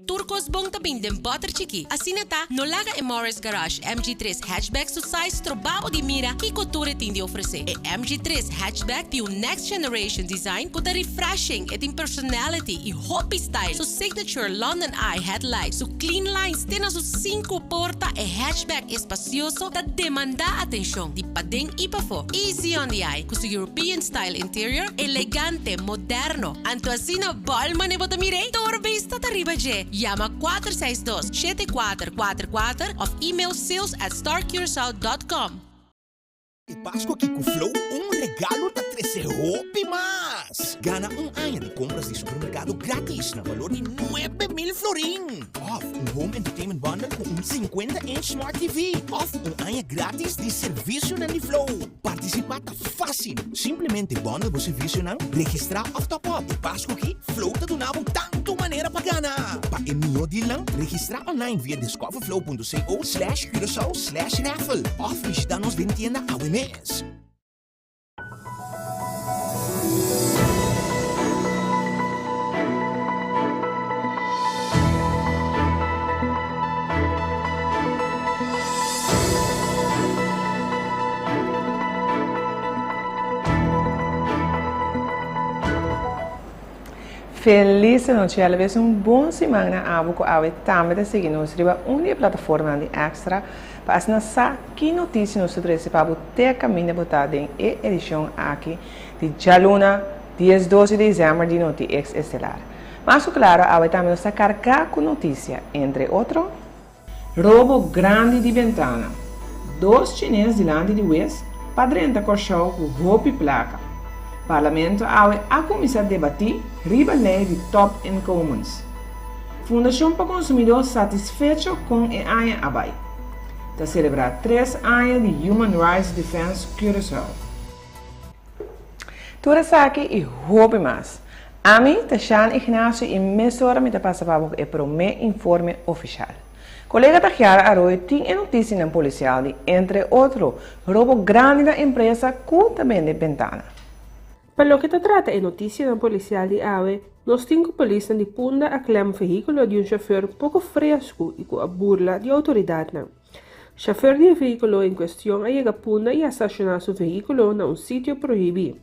Turcos bong tabing den butter chiki. Asinata, no laga e Morris Garage MG3 hatchback su size trabaho di mira que couture tem de oferecer. E MG3 hatchback tem next generation design com refreshing e tem personality e hoppy style. Su signature London Eye headlight, su clean lines tem su 5 porta e hatchback espacioso da demanda atenção. Di padeng ipafo, easy on the eye, com su European style interior, elegante, moderno. Anto asina balman e botamire, torbista tariba je. Llama 462-7444 of email sales@starcuracao.com. E Páscoa aqui com Flow, regalo da 13 roupas mais. Gana ano de compras de supermercado grátis na valor de 9.000 florin. Off home entertainment bundle com 50-inch Smart TV. Off ano grátis de serviço na Flow. Participar tá fácil. Simplesmente bundle o serviço não registrar off top up. E Páscoa aqui, Flow tá donando tanto maneira para ganhar. Para envio de lang, registrar online via discoverflow.co/Curacao/raffle. Off visitar-nos de tienda ao mês. Feliz noite, alla vez buon semana abo ko awe tambe da seguir nos riba unia plataforma de extra para assinar que notícia nos trouxe para ter caminho botada em edição aqui de Jaluna 10-12 de dezembro de Noti X Estelar. Mas claro, awe também nos carregar com notícia, entre outros, roubo grande de ventana, 2 chineses de lande de West, padrenta corchão com roupa e placa. Parlamento awe a começar a debater riba lei de top incomes. Fundação para consumidor satisfeito com a AIA abai. Está celebrar 3 anos de Human Rights Defense Curacao. Tudo aqui e roupa mais. A mim, Tashan Ignacio e Mesora me passa para o primeiro informe oficial. Colega Tachiara Arroyo tem notícia na policial de, entre outros, roubo grande da empresa que também de ventana. Para lo que se trata en noticia policial de AWE, los 5 policías de Punda aclaman vehículo de un chofer poco fresco y con burla de autoridad. El chofer del vehículo en cuestión ha llegado a Punda y ha estacionado su vehículo en un sitio prohibido.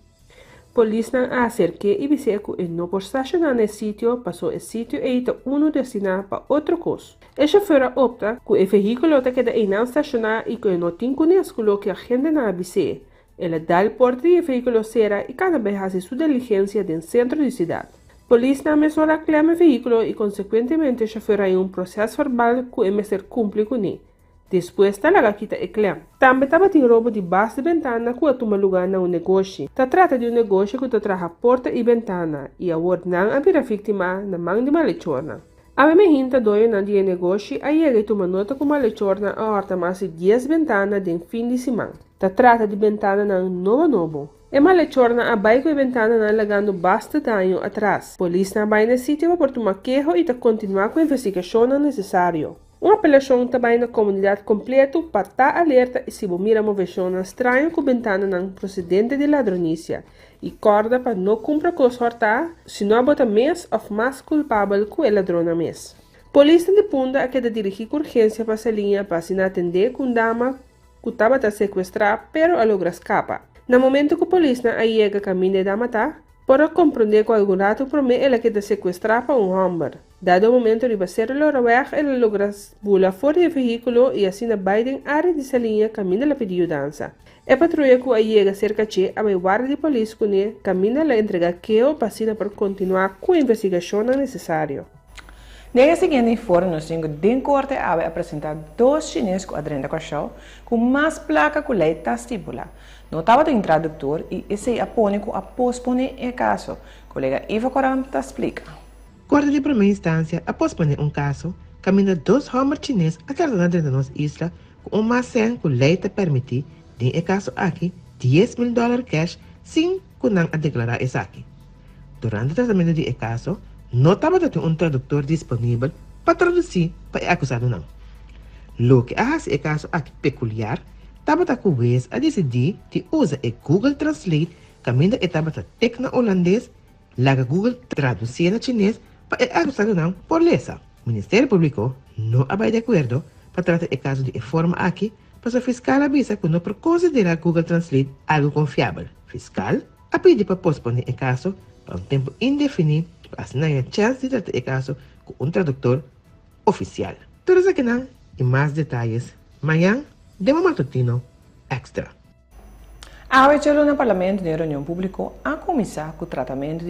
Policía ha acercado y visto que no por estacionar en el sitio, pasó el sitio e está uno destinado para otro cosa. El chofer opta que el vehículo te queda en estacionado y que no tiene conocido que la gente no avise. Él da el porte del vehículo será y cada vez hace su diligencia del centro de ciudad. Policía mesura reclama el vehículo y consecuentemente el chofer hay un proceso verbal que debe ser cumplido con él. Después de la quita el claim. También estaba en robo de base de ventana que toma lugar en un negocio. Se trata de un negocio que trabaja puerta y ventana y ahora no ha habido víctima en la mano de malhechorna. A me hinta doio na dia negócio a llega e toma nota com malhechorna a horta mais de 10 ventanas de fim de semana. Se trata de ventana na novo. E malhechorna a baixo e ventana na legando basta dano atrás. Polícia na baina sítio para tomar queijo e ta continuar com a investigação necessário. Uma apelação também na comunidade completa para estar alerta e se mira moveção estranha com ventana na procedente de ladronícia e corda para não cumprir com os hortar, senão bota mês ou mais culpável que o ladrão a mês. Polícia de Punda a queda dirigir com urgência para essa linha para se atender com dama que estava a sequestrar, pero a logra escapa. No momento que a polícia a chega a caminho de matar, para compreender que algum rato promete ela que sequestrar para homem. Dado o momento de bater o roubar, ela logra pular fora do veículo e assim na Biden área de essa linha caminha a pedir dança. A patrulha que chega cerca de a guarda de polícia com ele caminha a entregar queo para continuar com a investigação necessária. Nesse seguinte informe, nós temos de corte a apresentar 2 chineses com adrenda corchão com mais placa com letra estipula. Notava do tradutor e esse apônico a posponer o caso. Colega Iva Coram te explica. Corte de primeira instância a posponer caso, caminha 2 homens chineses a tratar de nossa isla com macén com letra permitir de caso aqui $10,000 cash sem que não a declarar isso aqui. Durante o tratamento de caso, notava de ter tradutor disponível para traduzir para o acusado não. Lo que hace o caso aqui peculiar, estava a vez a decidir de usar o Google Translate, caminho que estava a tecno holandês, laga Google traduzir na chinês para o acusado não por lesa. O Ministério Público não vai de acordo para tratar o caso de forma aqui, para o fiscal avisa que não pode considerar Google Translate algo confiável. Fiscal a pedir para posponer o caso para tempo indefinido para assinar a chance de tratar o caso com tradutor oficial. Todos aqui não e mais detalhes. Amanhã, Demo Matutino Extra. A OECHL no Parlamento de Reunião Pública a começar com o tratamento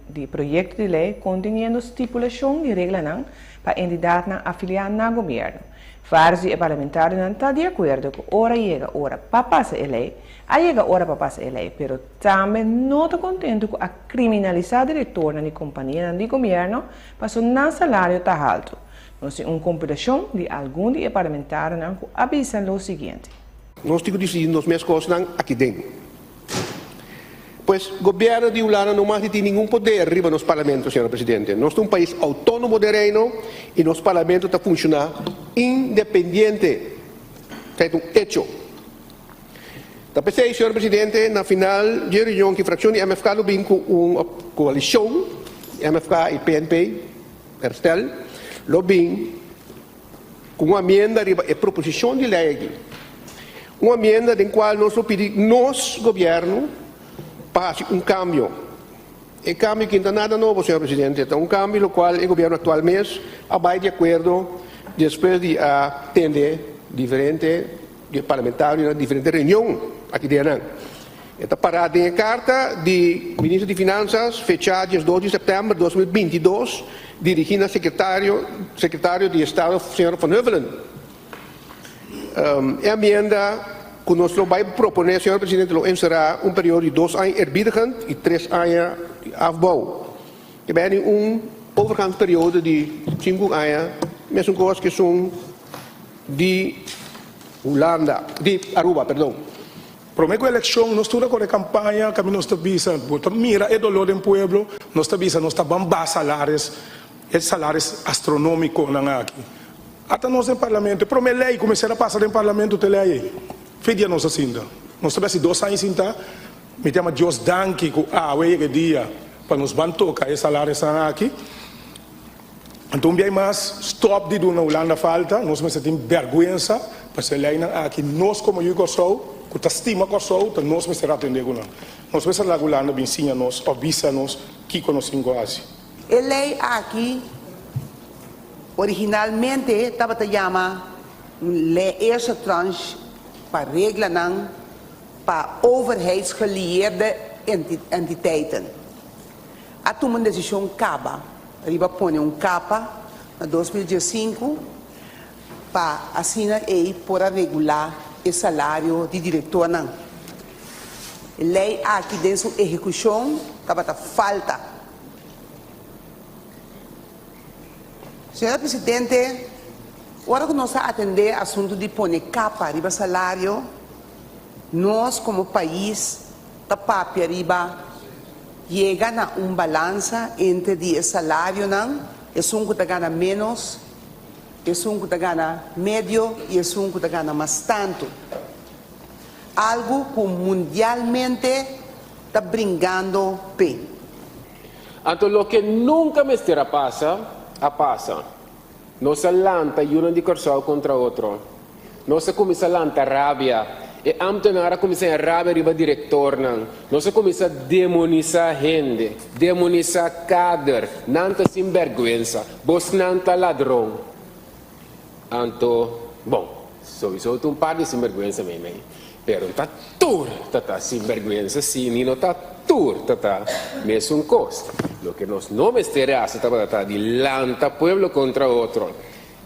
de projeto de lei contendo estipulação de regras para entidades afiliadas no governo. Vários parlamentares não estão de acordo que chega a hora para passar a lei, mas também não estão contentes com a criminalizada retorno de companhias de governo para seu salário tão alto. Nós temos uma compilação de alguns parlamentares que avisam o seguinte. Nós temos decidido as mesmas coisas aqui dentro. Pois o governo de Holanda não mais tem nenhum poder arriba nos parlamentos, senhor presidente. Nós somos um país autônomo de reino e nosso parlamento está funcionando independente. É um hecho. Da pensei, senhor presidente, na final de reunião que a fração de MFK lo vem com uma coalição, MFK e PNP, Herstel, lo vem com uma emenda a proposição de lei aqui. Uma emenda em qual nós pedimos, governo, para um cambio. E cambio que não é nada novo, senhor presidente. É um cambio no qual o governo atualmente vai de acordo depois de atender diferentes parlamentares em diferentes reuniões aqui dentro. Está parada em carta do ministro de Finanças, fechada dia 12 de setembro de 2022, dirigida ao secretário de Estado, senhor Van Huffelen. A emenda que nós vamos propor, senhor presidente, será um período de 2 anos eerbiedigend e 3 anos de afbouw. We hebben een overgangsperiode de 5 anos, met een koers que são de Holanda, de Aruba, perdão. Prometo a eleição, nós estamos com a campanha que nós estamos vendo, mira, é dolor do povo, nós estamos vendo salários astronômicos aqui. Até nós no parlamento, prometo lei, começar a passar no parlamento, te lei. Fedia nós assim, nós estamos 2 anos assim, me chama Deus danke com que dia para nos bantocar esse salário aqui. Então, bem mais, stop de na Holanda falta, nós temos vergonha, para ser lei aqui, nós como Jugoslau, que está estima com o nós vamos atender com nós. Nós vamos lá Holanda, ensina nós, avisa nós, que conhecemos assim. A lei aqui, originalmente, estava chamada lei eerste tranche para regelen para overheidsgeleerde entiteiten. A tomar uma decisão capa, riba põe capa em 2015 para assinar aí para regular o salário de diretor. A lei aqui dentro da execução estava falta. Senhor presidente, agora que nós estamos atendendo o assunto de pôr capa riba salário, nós como país, tapap riba, chega a balança entre o salário, um que ganha menos, um que ganha médio e um que ganha mais tanto. Algo que mundialmente está brincando bem. Então, o que nunca me estará passa. Nós lanta uno de corso contra outro. Nós começa a lanta rabia. E amtenara começa a rabia riba diretor nan. Nós começa a demonizar gente, demonizar cadre, nanta sem vergüenza, bos nanta ladrão. Anto, bom, sowieso um par de sem vergüenza mesmo. Pero tá tur, tá sem vergüenza, sim, não tá tur, tá mesmo costo. Lo que nos no me interessa está de lanta pueblo contra otro.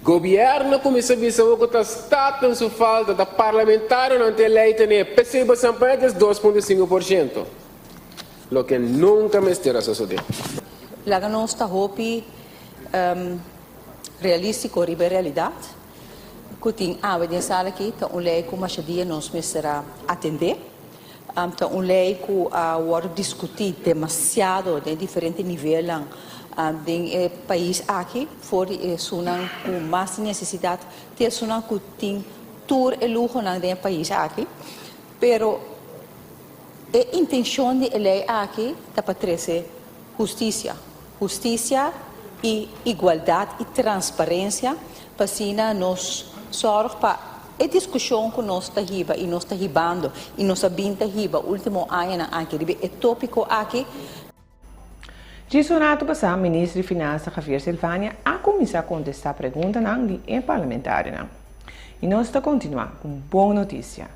Governo começa a visar que está estado em sua falta, está parlamentar não tem lei, tem PCB Sampaio 2,5%. Lo que nunca me interessa isso. Lá nós está hopi realístico riba realidade. Que tem a aqui, que uma lei como a dia nós me será atender. Então, uma lei que vai discutir demasiado em diferentes níveis do país aqui, fora com mais necessidade, ter que tem tour e luxo no país aqui, pero a intenção da lei aqui é para trazer justiça e igualdade e transparência para sina nos sorg para a discussão que nós está riba e nós está ribando e nós abinta riba último ano aqui riba é tópico aqui. Gisonato passar ministro de Finanças Javier Silvânia a começar a contestar perguntas em parlamentar. E nós está continuando com boa notícia.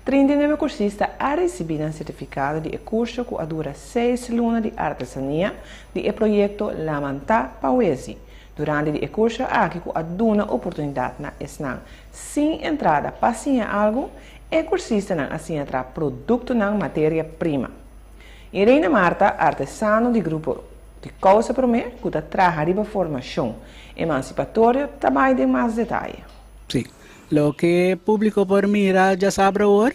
39 cursistas a receber um certificado de curso que dura 6 lunas de artesania do projeto Lamantá Pauesi. Durante o curso, aqui que dá oportunidade na esnan sem entrada para algo, e cursista não assim entrar produto na matéria-prima. Irene Marta, artesano do grupo de Causa Promé, que trabalha de formação emancipatória, também tem mais detalhes. Sí. Lo que público por mira ya sabe ahora,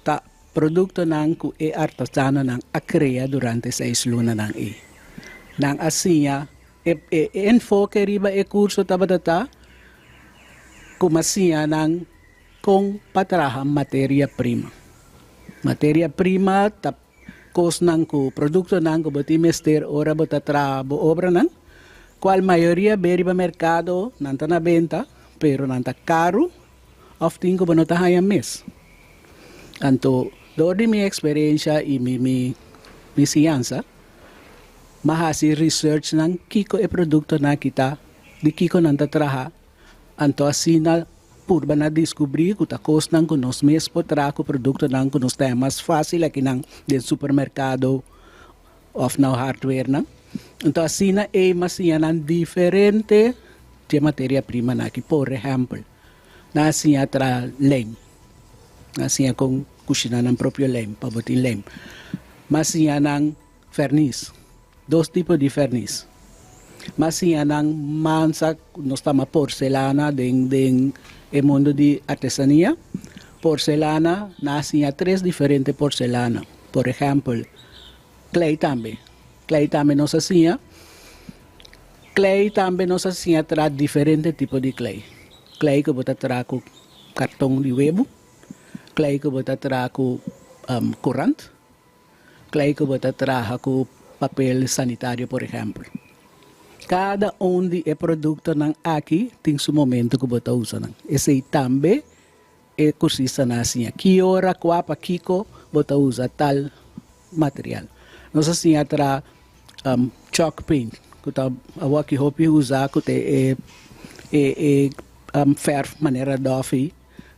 ta producto nang ku e artesano nang akrea durante 6 lunas nang e. Nang asinya enfoque riba e curso tabadata kumasiya nang kung patraha materia prima. Materia prima tap kos nang ku produkto nang ku bati mester ora botatra bo obra nang qual maioria beriba mercado nanta na benta pero nanta caro often ko banota hayam mes. Anto do di mi experiência e mi ciência mahasi research ng kiko e produkto na kita di kiko nanta traha anto asina purba na descobrir que a costa não nos mês potrá que o produto não nos é mais fácil aqui não do supermercado of now hardware não então assim é mas não diferente de matéria prima aqui por exemplo na assim atra lem assim com cozinha não próprio lem para botar lem mas assim não verniz dois tipos de verniz mas assim não mansa nós estamos porcelana den el mundo de artesanía, porcelana, nacen 3 diferentes porcelanas. Por ejemplo, clay también. Clay también nos hacía. Clay también nos hacía traer diferentes tipos de clay. Clay que bota traer con cartón de huevo. Clay que bota traer con corante. Clay que bota traer con papel sanitario, por ejemplo. Cada de produto nang aqui tem seu momento que bota usa nang. Esse também é cursista na assim. Que hora quapa kiko bota usa tal material. Nós assim atra chalk paint. Que tá awa que hopi usa que te fair maneira dofi.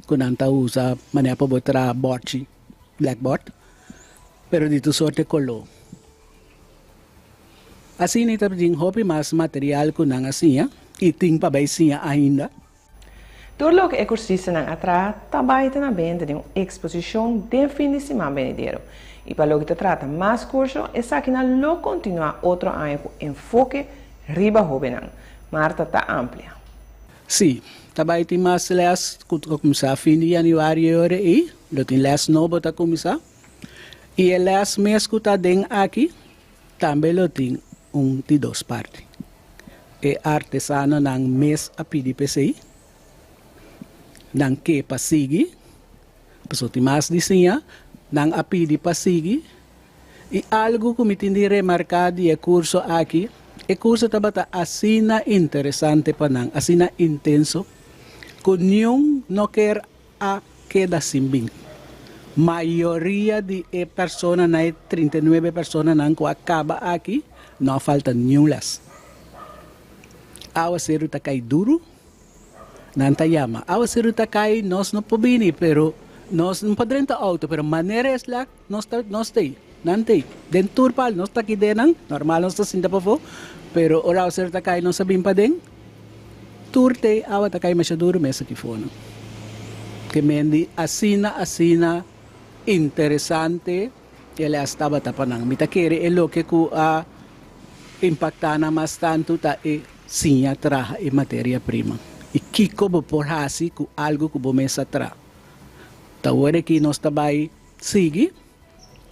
Que nanta usa maneira para botar board, blackboard. Pero dito sorte color. Assim ita din hobby mas material ko nang asiya iting pabaysiya ainda. Tudo que é cursista nang atra também na venda de uma exposição de fim de semana venidero. E para o que trata mais curso, essa aqui não continua outro ano com enfoque riba hobby nang. Marta está ampla. Sim, também tem mais les que começar fim de janeiro e lo tem les novo tá começar. E o les mês que tá den aqui também lo tem de 2 partes. É artesano ng mes a PDPC, ng que pasigi, pasote mas disinha, ng apidi pasigi, e algo que me tindi remarcado e curso aqui, e curso tabata asina interessante pa nang, asina intenso, kung yung no quer a queda simbing. Maioria de persona na 39 persona nang ko acaba aqui, não falta nenhumas. Awa seru takai duro, nantayama. Awa seru takai nós não pobini, pero nós não podemos auto, pero maneira é lá nós tem, nantay. Dentur pal nós tá aqui denang, normal nós tá sinta pa fo, pero ora seru takai nós sabim pa den. Turte awa takai masyaduro mesa kifono. Que mendi asina interessante, ele estava tapanang. Mitakere é lo que ku impactana mas tanto ta e sinha traha e matéria-prima. E kiko bo porhasi ku algo ku bo mesa tra. Tawere que nós também sigue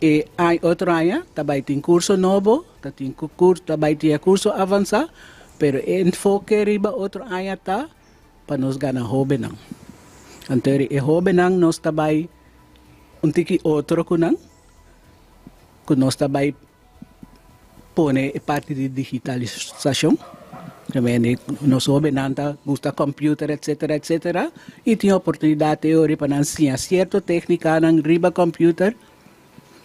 e ai outro ano também tem curso novo, tem curso também tem curso avançado, pero enfoque riba outro ano tá para nós ganhar hobby nang. Anteri e hobby nang nós também untiki outro kunang que nós também pone parte de digitalização Também nós nanta gusta computer, etc. E tinha oportunidade teórica para ensinar certa técnica na riba computer,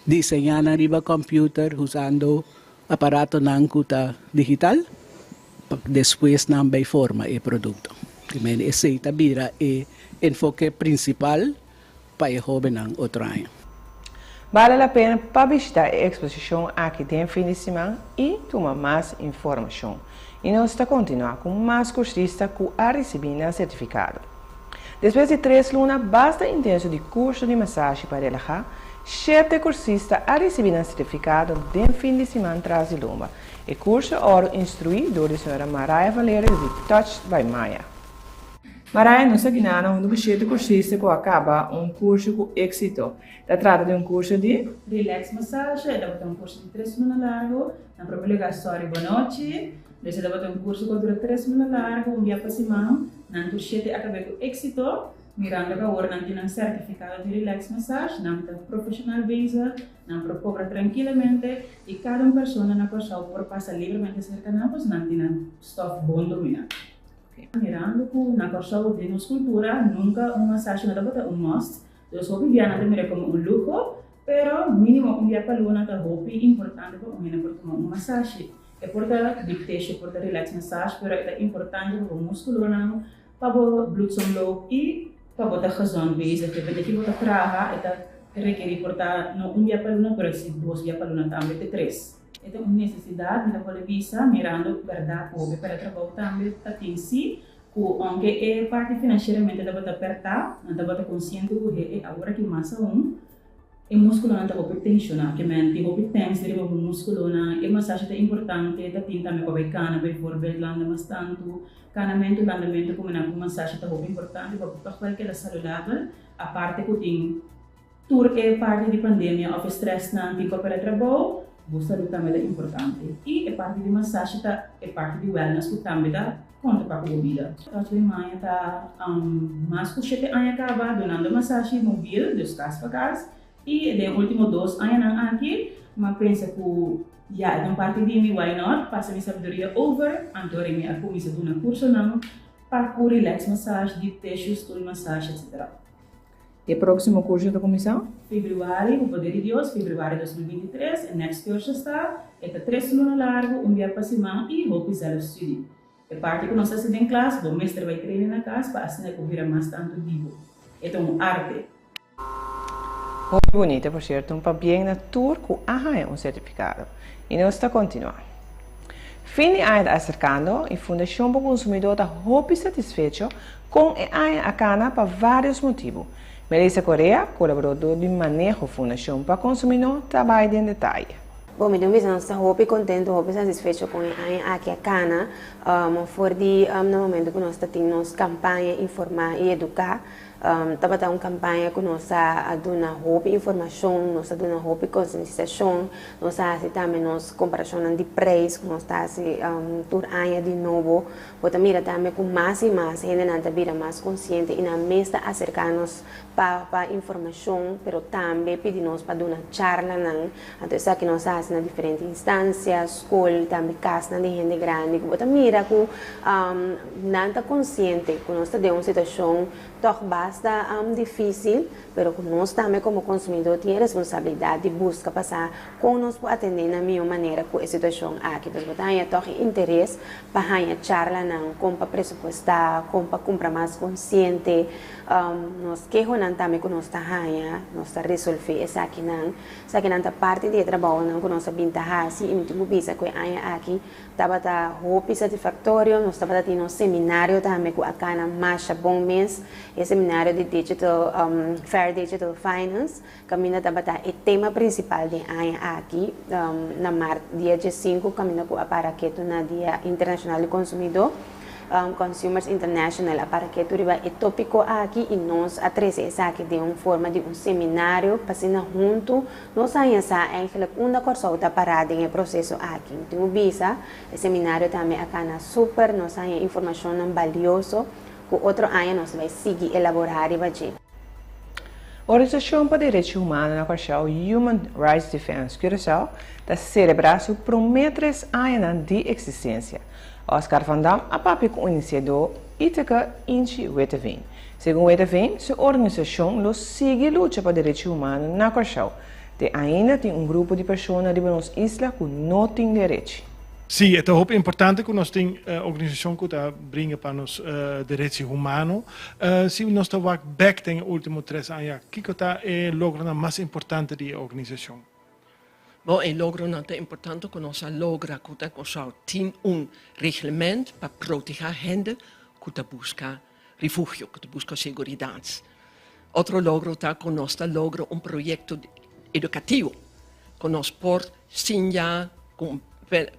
desenhar na riba computer usando aparato nancuta digital, depois não vai forma e produto. Também esse tabira é enfoque principal para o jovem ng outro ano. Vale a pena para visitar a exposição aqui tem fim de semana e tomar mais informação. E nós está continuar com mais cursistas que a receber certificado. Depois de 3 lunas basta intenso de curso de massagem para relaxar, 7 cursistas a receber certificado de fim de semana traz de Lomba. E curso ora instruído da senhora Maraia Valeria de Touch by Maya. Maraia não sabe nada, um dos 7 cursistas que acaba curso com êxito. Trata de curso de relax massagem, dá um curso de 3 lunas largo, na primeira lugar história boa noite. Depois dá curso que dura 3 lunas largo, dia para semana, na curso 7 acaba com êxito. Mirando que agora não tem certificado de relax massage, não tem profissional visa, não cobra tranquilamente e cada pessoa na pessoa pode passar livremente cerca de nós, não tem stuff bom dominar. Mirando que na pessoa de nossa cultura nunca uma massagem não dá um must, eu só vivia nada mira como luxo, pero mínimo dia para luna tá hobby importante para uma por tomar uma massagem. É porta dictation, porta relax massage, pero é importante para o músculo não, para o bloedsomloop e para botar razão bezig, que betekent botar traga, het requer portar não dia para luna, pero se 2 dia para luna também tem 3. É uma necessidade da polícia mirando verdade pobre para trabalhar também atingir que aunque é parte financeiramente da botar apertar, não da botar consciente que é agora que massa e músculo não está tensionar, que mente o tens deriva do músculo na e massagem é importante, da tinta me cobre cana, por exemplo, landa mais tanto, canamento, landamento como na massagem está muito importante, para qualquer que é saudável, a parte que tem tour é parte de pandemia, of stress na tipo para trabalho, a saúde também é importante. E a parte de massagem é parte de wellness que também dá conta para a vida. A tua mãe está mais que 7 anos acaba donando massagem móvel, dos casa para casa. E nos últimos 2 anos aqui, mas pensa que já é uma parte de mim, why not? Passa minha sabedoria over, então eu me comecei a dar um curso não, para o relax massagem, deep tissue, stool massagem, etc. E o próximo curso da comissão? Fevereiro, o poder de Deus, fevereiro de 2023, o next curso está, é 3 lunas largo, dia para semana e roupa self-study. É parte que nós estamos em classe, o mestre vai treinar na casa para assim cobrir mais tanto vivo. É uma arte. Muito bonita, por certo, bem na tour que há certificado. E nós está continuando. Fim de ano acercando e a Fundação para o Consumidor está muito satisfeito com a cana para vários motivos. Melissa Correa, colaborador de manejo Fundação para o Consumidor, trabalha em detalhe. Bom, meu nome é estou muito contente, muito satisfeito com a cana, for de no momento que nós temos campanha informar e educar. Estava uma campanha que nós damos informação, nós damos conscientização, nós fazemos comparação de preços, nós fazemos por ano de novo, porque mira também com mais e mais, gente não vira mais consciente e na mesa acercarnos para informação, mas também pedimos para dar uma charla, então isso que nós fazemos em diferentes instâncias, escola, também casa de gente grande, porque mira que não está consciente que nós temos uma situação basta difícil, mas nós também como consumidor temos responsabilidade de buscar passar como nós podemos atender na minha maneira com a situação aqui. Então, temos interesse para charla, como para pressupostar, como para comprar mais consciente, nós queremos também que nós estamos resolver essa aqui não parte do trabalho que nós estamos e último visa que aqui estava roupa satisfatório, nós estamos tendo um seminário também com a cana marcha bom mês, e seminário de digital Fair Digital Finance, caminha estava o tema principal de aqui na dia 5 caminha com a paraqueto na dia internacional do consumidor. Consumers International, para que tu riba é tópico aqui e nós atrás aqui de uma forma de um seminário passando junto nós ainda uma coisa da parada em processo aqui então visa o seminário também acá na super nós ainda informação valiosa que outro ano nós vai seguir elaborar e fazer. A Organização para Direitos Humanos na Curaçao Human Rights Defense Curaçao está celebrando por 3 anos de existência. A Oscar Van Dam a papi com iniciador Ithaca Inchi Weteveen. Segundo Weteveen, sua organização lo sigue luta para direitos humanos na Corchão. De ainda tem grupo de pessoas de nossa isla que não tem direito. Sim, é muito importante que nós temos organização que está brinca para os direitos humanos. Se nós estamos back nos últimos 3 anos, que está é logro mais importante da organização? Bom, é logro muito importante que nós logra que tem reglamento para proteger a gente que busca refúgio, que busca segurança. Outro logro está que nós logra projeto educativo, que nós por ensinar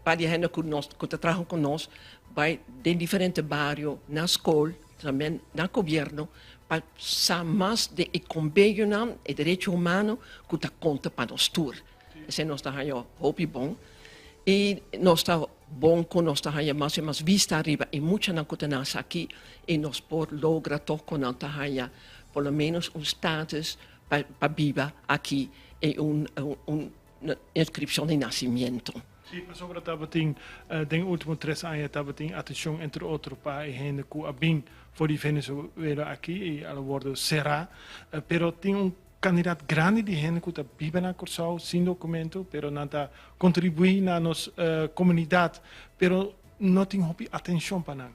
para a gente que trabalha conosco, vai de diferentes bairros, na escola, também no governo, para saber mais de convenio e direitos humanos que está conta para nós todos. Esse nós está aí, hope bom. E nós está bom que nós está aí mais vista arriba e muita na que nós aqui e nós por logra toch que nós está aí, pelo menos status para viver aqui e inscrição de nascimento. Sim, mas sobre dat beting, den último 3 anos estava tem atenção entre outros para a gente que a bem for de Venezuela aqui e ela word será, pero tem candidato grande de gente que está vive na Curaçao sem documento, pero não está contribuindo na nossa comunidade, pero não tem atenção para nada.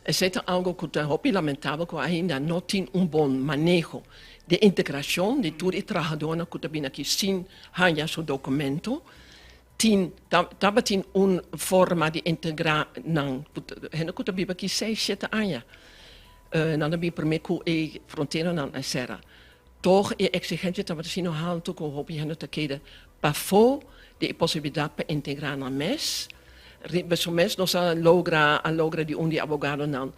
É algo que é lamentável que ainda não tem bom manejo de integração de todos os trabalhadores que estão aqui sem seu documento. Tava tem forma de integrar não gente que vive aqui 6-7 anos não tem primeiro que a fronteira não é será toch é exigente tava assim no alto com o gente te queda para for de possibilidade para integrar na mes ribeso mes nós logra de de advogado não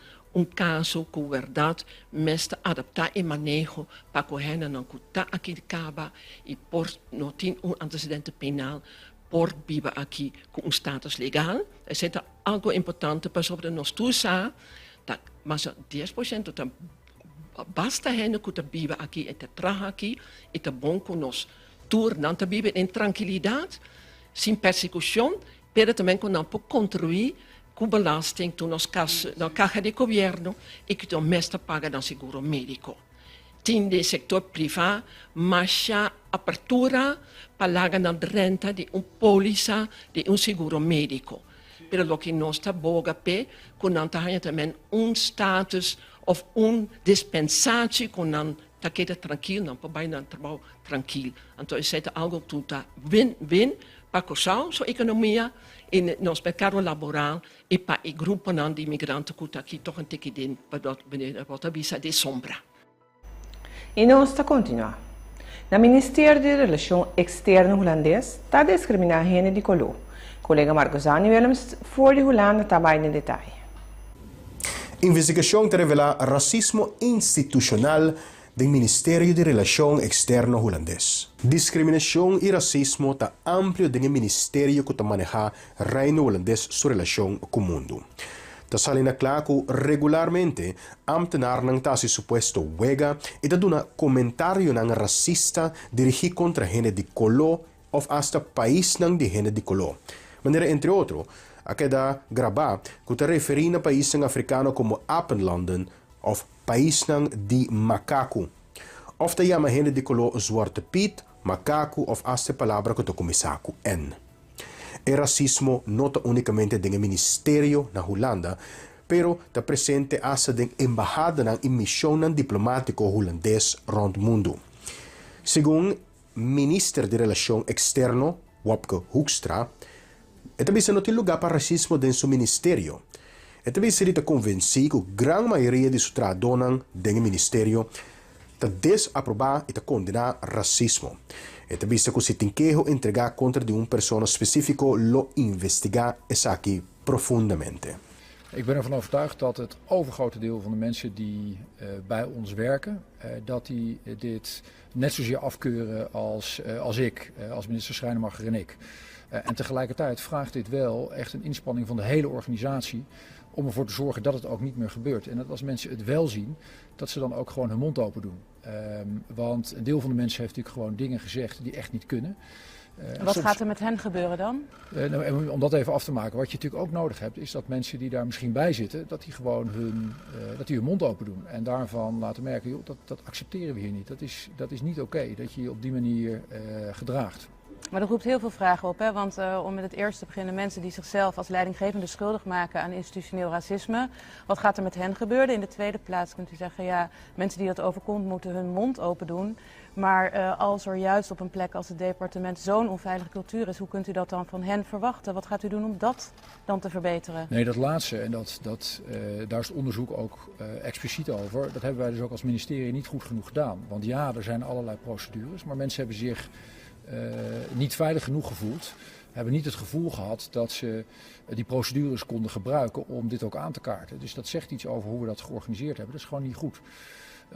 caso com verdade mas adaptar e manejo para que gente não que está aqui de caba e por não tem antecedente penal por viver aqui com status legal. É algo importante para sobre nós todos, mas 10% basta gente que vive aqui e trabalha aqui e é bom que nós todos não vivem em tranquilidade, sem persecução, mas também que não pode contribuir com belasting na caixa de governo e que o mestre paga no seguro médico. Tem do setor privado, mas a apertura para na renta de polícia de seguro médico. Pero o que nós está boga que não tem também status ou dispensatie que não está queda tranquilo, não pode ir trabalho tranquilo. Então isso é algo que está win para a sua economia e nosso mercado laboral e para o grupo de imigrantes que está aqui toch tem que ir para a visa de sombra. E nós está continuar. No Ministério de Relações Externas holandês está discriminando gente de color. Colega Marcosani Willems voor de Holanda está em detalhe. Investigação revela racismo institucional do Ministério de Relações Externas holandês. Discriminação e racismo está amplo do Ministério que maneja o reino holandês sua relação com o mundo. Tasalina claro que regularmente ambtenaar nang tasi supuesto wega e da duna comentário nang racista dirigido contra gente de color ou hasta país nang de gente de color. Maneira entre outro, a queda gravar que te referi na país nang africano como Apenlanden ou país nang de macaco. Of te chama gente de color zwarte piet, macaco ou hasta palavra que te comisaco en. O racismo não está unicamente no Ministério na Holanda, pero está presente hasta na Embajada na missão diplomática holandês rond o mundo. Segundo o Ministro de Relações Externas, Wopke Hoekstra, também não tem lugar para racismo dentro do seu ministério. Também se está convencido que a grande maioria de seus trabalhadores no ministério está desaprovar e está condenar racismo. Esta vista que se tem que entregar contra de pessoa específica lo investigar is aqui profundamente. Ik ben ervan overtuigd dat het overgrote deel van de mensen die bij ons werken, dat die dit net zozeer afkeuren als ik, als minister Schrijnemacher en ik. En tegelijkertijd vraagt dit wel echt een inspanning van de hele organisatie om ervoor te zorgen dat het ook niet meer gebeurt. En dat als mensen het wel zien, dat ze dan ook gewoon hun mond open doen. Want een deel van de mensen heeft natuurlijk gewoon dingen gezegd die echt niet kunnen. Wat gaat er met hen gebeuren dan? Om dat even af te maken, wat je natuurlijk ook nodig hebt, is dat mensen die daar misschien bij zitten, dat die gewoon hun mond open doen. En daarvan laten merken, joh, dat accepteren we hier niet. Dat is niet oké, dat je je op die manier gedraagt. Maar dat roept heel veel vragen op, hè? Want om met het eerste te beginnen, mensen die zichzelf als leidinggevende schuldig maken aan institutioneel racisme. Wat gaat er met hen gebeuren? In de tweede plaats kunt u zeggen, ja, mensen die dat overkomt moeten hun mond open doen. Maar als er juist op een plek als het departement zo'n onveilige cultuur is, hoe kunt u dat dan van hen verwachten? Wat gaat u doen om dat dan te verbeteren? Nee, dat laatste, en daar is het onderzoek ook expliciet over, dat hebben wij dus ook als ministerie niet goed genoeg gedaan. Want ja, er zijn allerlei procedures, maar mensen hebben zich niet veilig genoeg gevoeld. Hebben niet het gevoel gehad dat ze die procedures konden gebruiken om dit ook aan te kaarten. Dus dat zegt iets over hoe we dat georganiseerd hebben. Dat is gewoon niet goed.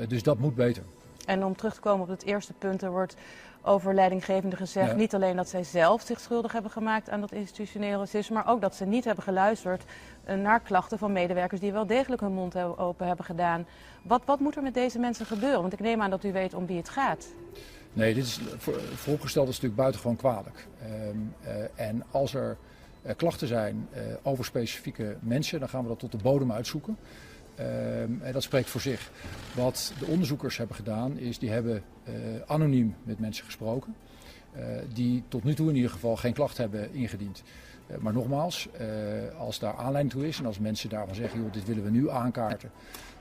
Dus dat moet beter. En om terug te komen op het eerste punt, er wordt over leidinggevenden gezegd, niet alleen dat zij zelf zich schuldig hebben gemaakt aan dat institutioneel racisme, maar ook dat ze niet hebben geluisterd naar klachten van medewerkers die wel degelijk hun mond open hebben gedaan. Wat moet er met deze mensen gebeuren? Want ik neem aan dat u weet om wie het gaat. Nee, dit is vooropgesteld is natuurlijk buitengewoon kwalijk. En als er klachten zijn over specifieke mensen, dan gaan we dat tot de bodem uitzoeken. En dat spreekt voor zich. Wat de onderzoekers hebben gedaan is, die hebben anoniem met mensen gesproken. Die tot nu toe in ieder geval geen klacht hebben ingediend. Maar nogmaals, als daar aanleiding toe is en als mensen daarvan zeggen, joh, dit willen we nu aankaarten.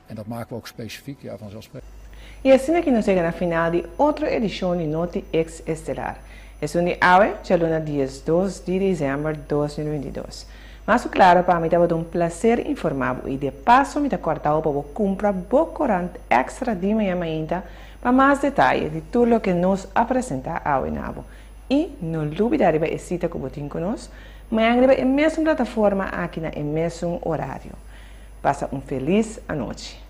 En dat maken we ook specifiek, ja, vanzelfsprekend. Y así que nos llega a la final de otra edición de Noti X Estelar. Es un día ya luna 2 de diciembre 2022. Mas claro, para mí estaba un placer informar y de paso me está cortado para comprar bocorante extra de manhã ainda para más detalles de todo lo que nos apresenta hoy nabo. Y no olvidar de cita que botín con nos, mañana en la misma plataforma aquí en el mismo horario. Pasa un feliz noche.